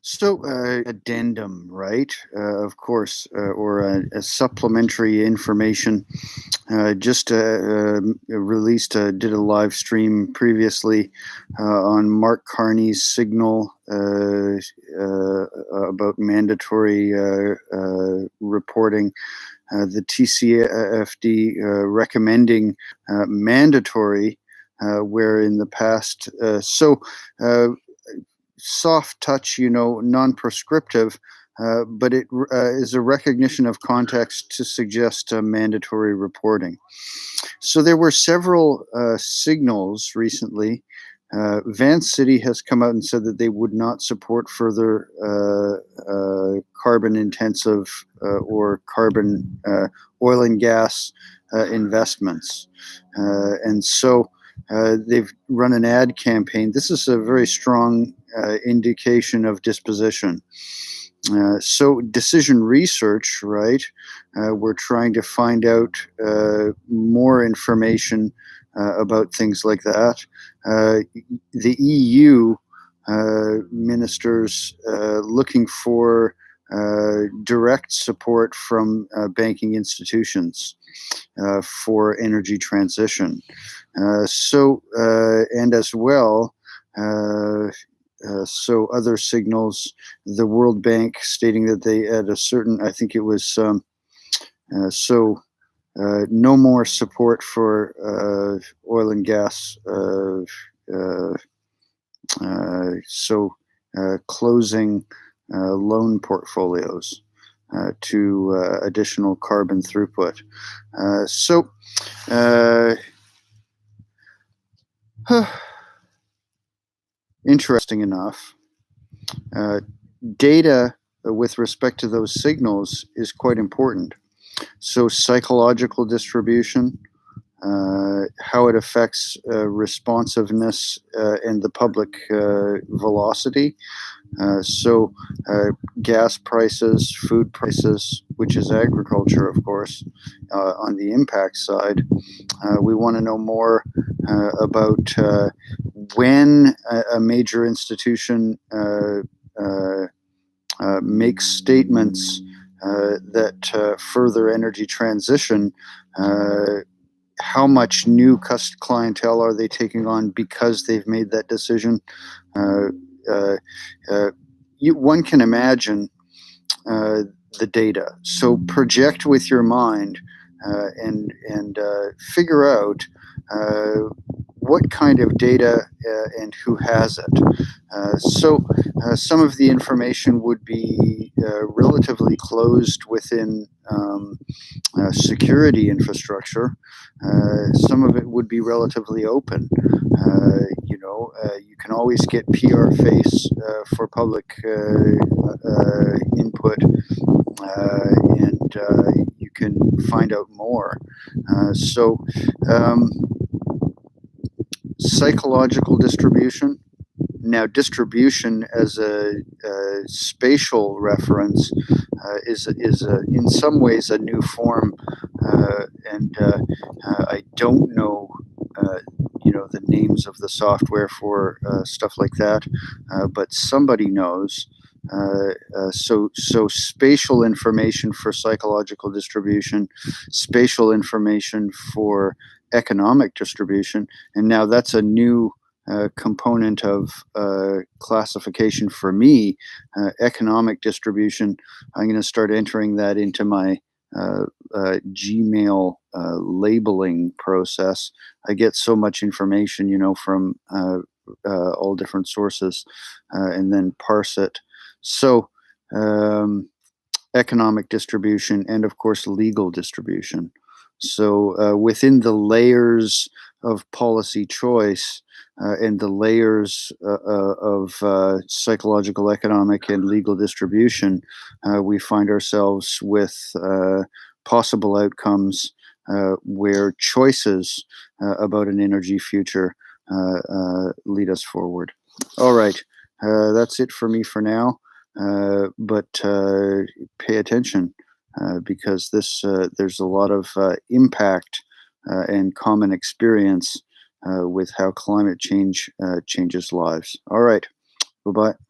So, addendum, right? Of course, or a supplementary information. Just released, did a live stream previously on Mark Carney's Signal about mandatory reporting. The TCFD recommending mandatory, where in the past, uh, soft touch, non-prescriptive, but it is a recognition of context to suggest mandatory reporting. So there were several signals recently. Vancity has come out and said that they would not support further carbon intensive or carbon oil and gas investments. And so they've run an ad campaign. This is a very strong indication of disposition. So decision research, right? We're trying to find out more information about things like that. The EU ministers looking for direct support from banking institutions for energy transition. And as well, so other signals, the World Bank stating that they at a certain, I think it was, no more support for oil and gas. Uh, Closing loan portfolios to additional carbon throughput. Uh, Interesting enough, data with respect to those signals is quite important. So psychological distribution, how it affects responsiveness and the public velocity. So gas prices, food prices, which is agriculture, of course, on the impact side. We want to know more about when a major institution makes statements that further energy transition. How much new clientele are they taking on because they've made that decision? Uh, One can imagine the data. So project with your mind and figure out what kind of data and who has it. Some of the information would be relatively closed within security infrastructure. Some of it would be relatively open. You can always get PR face for public input, and you can find out more. Psychological distribution. Now, distribution as a spatial reference is in some ways a new form, and I don't know, the names of the software for stuff like that, but somebody knows. So spatial information for psychological distribution, spatial information for economic distribution, and now that's a new component of classification for me. Economic distribution. I'm going to start entering that into my Gmail labeling process. I get so much information, from all different sources, and then parse it. So, economic distribution and, of course, legal distribution. So, within the layers of policy choice and the layers of psychological, economic, and legal distribution, we find ourselves with possible outcomes where choices about an energy future lead us forward. All right, that's it for me for now. But pay attention because there's a lot of impact and common experience with how climate change changes lives. All right. Bye bye.